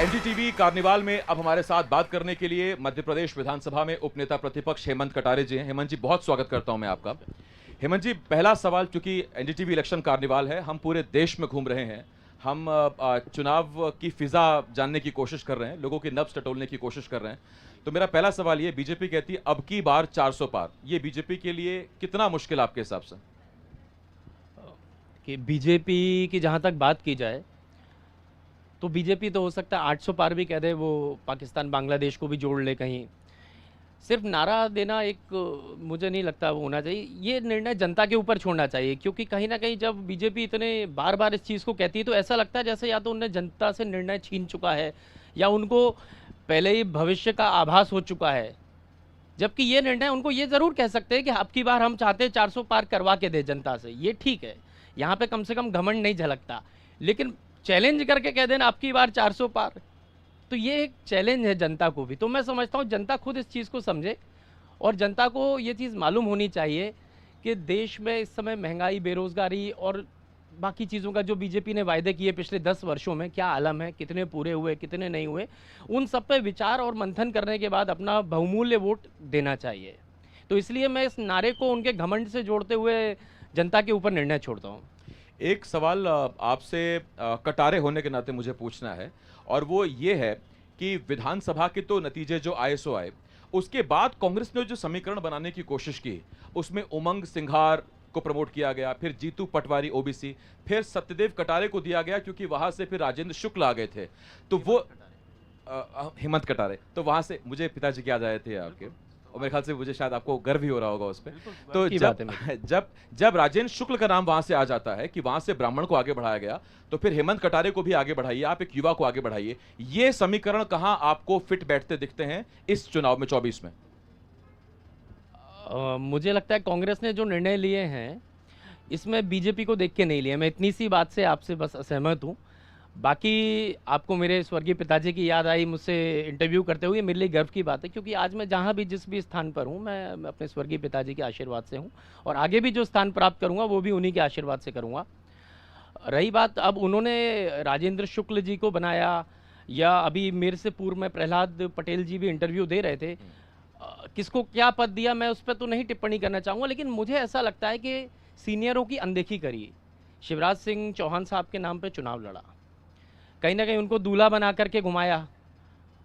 NDTV carnival में अब हमारे साथ बात करने के लिए मध्य प्रदेश विधानसभा में उपनेता प्रतिपक्ष हेमंत कटारे जी हैं। हेमंत जी, बहुत स्वागत करता हूं मैं आपका। हेमंत जी, पहला सवाल, चूंकि एनडीटीवी इलेक्शन कार्निवाल है, हम पूरे देश में घूम रहे हैं, हम चुनाव की फिजा जानने की कोशिश कर रहे हैं, लोगों की नब्ज टटोलने की कोशिश कर रहे हैं। तो मेरा पहला सवाल ये, बीजेपी कहती है अब की बार 400 पार, ये बीजेपी के लिए कितना मुश्किल आपके हिसाब से? कि बीजेपी की जहाँ तक बात की जाए तो बीजेपी तो हो सकता है 800 पार भी कह दे, वो पाकिस्तान बांग्लादेश को भी जोड़ ले कहीं। सिर्फ नारा देना एक मुझे नहीं लगता वो होना चाहिए। ये निर्णय जनता के ऊपर छोड़ना चाहिए, क्योंकि कहीं ना कहीं जब बीजेपी इतने बार बार इस चीज़ को कहती है तो ऐसा लगता है जैसे या तो उन्हें जनता से निर्णय छीन चुका है या उनको पहले ही भविष्य का आभास हो चुका है। जबकि ये निर्णय उनको ये ज़रूर कह सकते हैं कि अब की बार हम चाहते हैं 400 पार करवा के दे जनता से, ये ठीक है, यहाँ पे कम से कम घमंड नहीं झलकता। लेकिन चैलेंज करके कह देना अब की बार 400 पार, तो ये एक चैलेंज है जनता को भी। तो मैं समझता हूँ जनता खुद इस चीज़ को समझे और जनता को ये चीज़ मालूम होनी चाहिए कि देश में इस समय महंगाई, बेरोज़गारी और बाकी चीज़ों का जो बीजेपी ने वायदे किए पिछले 10 वर्षों में क्या आलम है, कितने पूरे हुए, कितने नहीं हुए, उन सब पे विचार और मंथन करने के बाद अपना बहुमूल्य वोट देना चाहिए। तो इसलिए मैं इस नारे को उनके घमंड से जोड़ते हुए जनता के ऊपर निर्णय छोड़ता हूँ। एक सवाल आपसे कटारे होने के नाते मुझे पूछना है, और वो ये है कि विधानसभा के तो नतीजे जो आए सो आए, उसके बाद कांग्रेस ने जो समीकरण बनाने की कोशिश की, उसमें उमंग सिंघार को प्रमोट किया गया, फिर जीतू पटवारी ओबीसी, फिर सत्यदेव कटारे को दिया गया क्योंकि वहां से फिर राजेंद्र शुक्ल आ गए थे। तो वो हेमंत कटारे, तो वहां से मुझे पिताजी के याद आए थे आपके, और मेरे ख्याल से मुझे शायद आपको गर्व ही हो रहा होगा उस पर। तो जब राजेंद्र शुक्ल का नाम वहां से आ जाता है कि वहां से ब्राह्मण को आगे बढ़ाया गया, तो फिर हेमंत कटारे को भी आगे बढ़ाइए, आप एक युवा को आगे बढ़ाइए। ये समीकरण कहां आपको फिट बैठते दिखते हैं इस चुनाव में 24 में? मुझे लगता है कांग्रेस ने जो निर्णय लिए हैं इसमें बीजेपी को देख के नहीं लिए। मैं इतनी सी बात से आपसे बस असहमत हूँ। बाकी आपको मेरे स्वर्गीय पिताजी की याद आई मुझसे इंटरव्यू करते हुए, मेरे लिए गर्व की बात है, क्योंकि आज मैं जहाँ भी जिस भी स्थान पर हूँ मैं अपने स्वर्गीय पिताजी के आशीर्वाद से हूँ और आगे भी जो स्थान प्राप्त करूँगा वो भी उन्हीं के आशीर्वाद से करूँगा। रही बात अब उन्होंने राजेंद्र शुक्ल जी को बनाया या अभी मेरे से पूर्व में प्रहलाद पटेल जी भी इंटरव्यू दे रहे थे, किसको क्या पद दिया मैं उस पर तो नहीं टिप्पणी करना चाहूँगा। लेकिन मुझे ऐसा लगता है कि सीनियरों की अनदेखी करिए। शिवराज सिंह चौहान साहब के नाम पे चुनाव लड़ा, कहीं ना कहीं उनको दूल्हा बना करके घुमाया,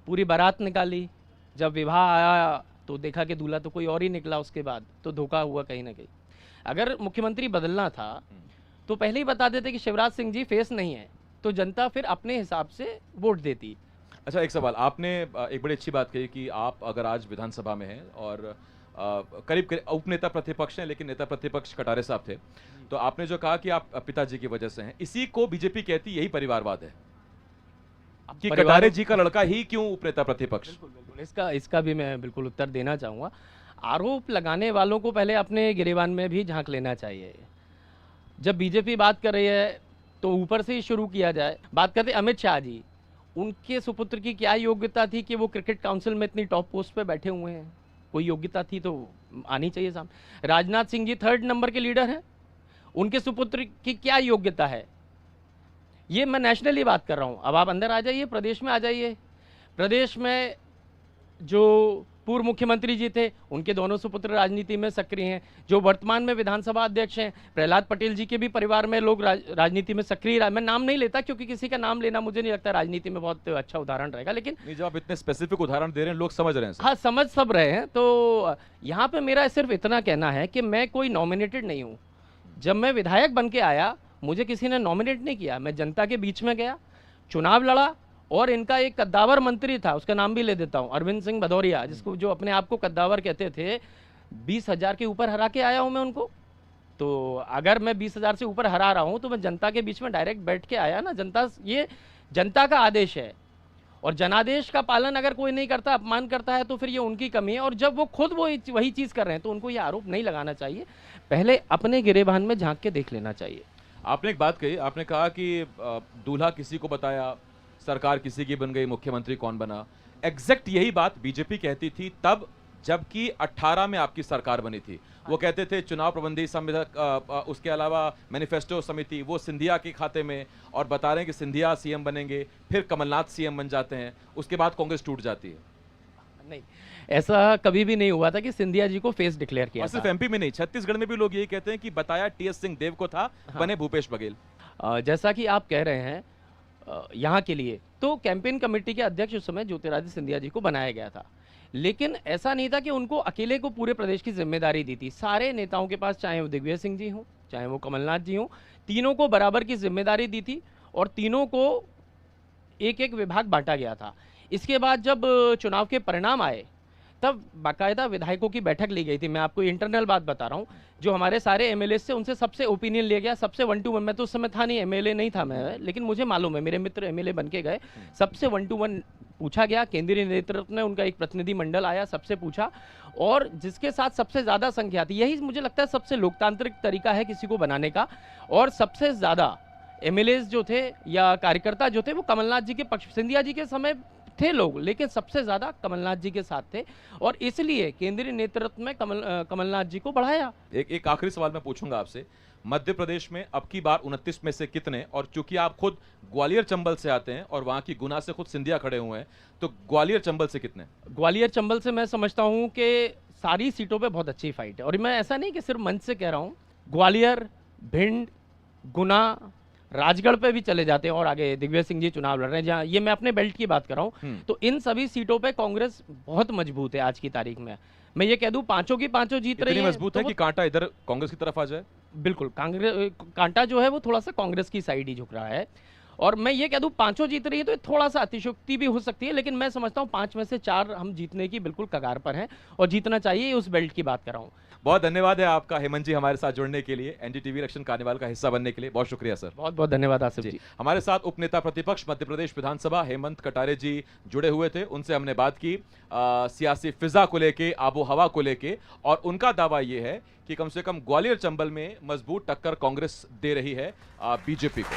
पूरी बारात निकाली, जब विवाह आया तो देखा कि दूल्हा तो कोई और ही निकला, उसके बाद तो धोखा हुआ कहीं ना कहीं। अगर मुख्यमंत्री बदलना था तो पहले ही बता देते कि शिवराज सिंह जी फेस नहीं है, तो जनता फिर अपने हिसाब से वोट देती। अच्छा, एक सवाल, आपने एक बड़ी अच्छी बात कही कि आप अगर आज विधानसभा में हैं और करीब करीब उपनेता प्रतिपक्ष हैं, लेकिन नेता प्रतिपक्ष कटारे साहब थे, तो आपने जो कहा कि आप पिताजी की वजह से हैं, इसी को बीजेपी कहती यही परिवारवाद है कि कटारे जी का लड़का ही क्यों उपनेता प्रतिपक्ष? बिल्कुल, इसका भी मैं बिल्कुल उत्तर देना चाहूँगा। आरोप लगाने वालों को पहले अपने गिरेबान में भी झांक लेना चाहिए। जब बीजेपी बात कर रही है तो ऊपर से ही शुरू किया जाए। बात करते अमित शाह जी, उनके सुपुत्र की क्या योग्यता थी कि वो क्रिकेट काउंसिल में इतनी टॉप पोस्ट पे बैठे हुए हैं? कोई योग्यता थी तो आनी चाहिए सामने। राजनाथ सिंह जी 3rd नंबर के लीडर हैं, उनके सुपुत्र की क्या योग्यता है? ये मैं नेशनली बात कर रहा हूँ। अब आप अंदर आ जाइए, प्रदेश में आ जाइए। प्रदेश में जो पूर्व मुख्यमंत्री जी थे उनके दोनों सुपुत्र राजनीति में सक्रिय हैं। जो वर्तमान में विधानसभा अध्यक्ष हैं प्रहलाद पटेल जी के भी परिवार में लोग राजनीति में सक्रिय। मैं नाम नहीं लेता क्योंकि किसी का नाम लेना मुझे नहीं लगता राजनीति में बहुत अच्छा उदाहरण रहेगा, लेकिन जब आप इतने स्पेसिफिक उदाहरण दे रहे हैं लोग समझ रहे हैं। हाँ, समझ सब रहे हैं। तो यहाँ पे मेरा सिर्फ इतना कहना है कि मैं कोई नॉमिनेटेड नहीं हूँ। जब मैं विधायक बन के आया मुझे किसी ने नॉमिनेट नहीं किया, मैं जनता के बीच में गया, चुनाव लड़ा, और इनका एक कद्दावर मंत्री था, उसका नाम भी ले देता हूं, अरविंद सिंह भदौरिया, जिसको जो अपने आप को कद्दावर कहते थे, 20,000 के ऊपर हरा के आया हूं मैं उनको। तो अगर मैं 20,000 से ऊपर हरा रहा हूं तो मैं जनता के बीच में डायरेक्ट बैठ के आया ना। ये जनता का आदेश है और जनादेश का पालन अगर कोई नहीं करता, अपमान करता है, तो फिर ये उनकी कमी है। और जब वो खुद वही चीज़ कर रहे हैं तो उनको ये आरोप नहीं लगाना चाहिए, पहले अपने गिरेबान में झांक के देख लेना चाहिए। आपने एक बात कही, आपने कहा कि दूल्हा किसी को बताया, सरकार किसी की बन गई, मुख्यमंत्री कौन बना। एग्जैक्ट यही बात बीजेपी कहती थी तब जबकि 18 में आपकी सरकार बनी थी। वो कहते थे चुनाव प्रबंधी समिति, उसके अलावा मैनिफेस्टो समिति वो सिंधिया के खाते में, और बता रहे हैं कि सिंधिया सीएम बनेंगे, फिर कमलनाथ सीएम बन जाते हैं, उसके बाद कांग्रेस टूट जाती है। नहीं, ऐसा कभी भी नहीं हुआ था कि सिंधिया जी को फेस डिक्लेयर किया और सिर्फ था। एमपी में नहीं, छत्तीसगढ़ में भी लोग यही कहते हैं कि बताया टीएस सिंहदेव को था, बने भूपेश बघेल। जैसा कि आप कह रहे हैं, यहाँ के लिए तो कैंपेन कमेटी के अध्यक्ष उस समय ज्योतिरादित्य सिंधिया जी को बनाया गया था, लेकिन ऐसा नहीं था कि उनको अकेले को पूरे प्रदेश की जिम्मेदारी दी थी। सारे नेताओं के पास, चाहे वो दिग्विजय सिंह जी हों, चाहे वो कमलनाथ जी हों, तीनों को बराबर की जिम्मेदारी दी थी और तीनों को एक एक विभाग बांटा गया था। इसके बाद जब चुनाव के परिणाम आए तब बाकायदा विधायकों की बैठक ली गई थी। मैं आपको इंटरनल बात बता रहा हूँ, जो हमारे सारे एमएलए से उनसे सबसे ओपिनियन लिया गया, सबसे 1 to 1। मैं तो उस समय था नहीं, एमएलए नहीं था मैं, लेकिन मुझे मालूम है मेरे मित्र एमएलए बन के गए, सबसे 1 to 1 पूछा गया। केंद्रीय नेतृत्व ने, उनका एक प्रतिनिधि मंडल आया, सबसे पूछा, और जिसके साथ सबसे ज़्यादा संख्या थी, यही मुझे लगता है सबसे लोकतांत्रिक तरीका है किसी को बनाने का, और सबसे ज़्यादा एमएलए जो थे या कार्यकर्ता जो थे वो कमलनाथ जी के पक्ष, सिंधिया जी के समय थे लोग, लेकिन सबसे ज़्यादा कमलनाथ जी के साथ थे, और इसलिए केंद्रीय नेतृत्व में कमलनाथ जी को बढ़ाया। एक आखिरी सवाल मैं पूछूंगा आपसे, मध्य प्रदेश में अब की बार 29 में से कितने, और चूंकि आप खुद ग्वालियर चंबल से आते हैं और वहां की गुना से खुद सिंधिया खड़े हुए हैं, तो ग्वालियर चंबल से कितने? ग्वालियर चंबल से मैं समझता हूं कि सारी सीटों पे बहुत अच्छी फाइट है, और मैं ऐसा नहीं कि सिर्फ मंच से कह रहा हूं, ग्वालियर, भिंड, गुना, राजगढ़ पे भी चले जाते हैं, और आगे दिग्विजय सिंह जी चुनाव लड़ रहे हैं, जहाँ ये मैं अपने बेल्ट की बात कर रहा हूँ, तो इन सभी सीटों पे कांग्रेस बहुत मजबूत है आज की तारीख में। मैं ये कह दूं, पांचों की पांचों जीत रही है। मजबूत है कि कांटा इधर कांग्रेस की तरफ आ जाए? बिल्कुल, कांग्रेस कांटा जो है वो थोड़ा सा कांग्रेस की साइड ही झुक रहा है, और मैं ये कह दूं पांचों जीत रही है तो थोड़ा सा अतिशयोक्ति भी हो सकती है, लेकिन मैं समझता हूं 5 में से 4 हम जीतने की बिल्कुल कगार पर हैं, और जीतना चाहिए, उस बेल्ट की बात कर रहा हूं। बहुत धन्यवाद है आपका हेमंत जी हमारे साथ जुड़ने के लिए, एनडीटीवी इलेक्शन कार्निवाल का हिस्सा बनने के लिए बहुत शुक्रिया सर। बहुत बहुत धन्यवाद आसिफ जी। हमारे साथ उपनेता प्रतिपक्ष मध्य प्रदेश विधानसभा हेमंत कटारे जी जुड़े हुए थे, उनसे हमने बात की सियासी फिजा को लेके, आबो हवा को लेके, और उनका दावा यह है कि कम से कम ग्वालियर चंबल में मजबूत टक्कर कांग्रेस दे रही है बीजेपी को।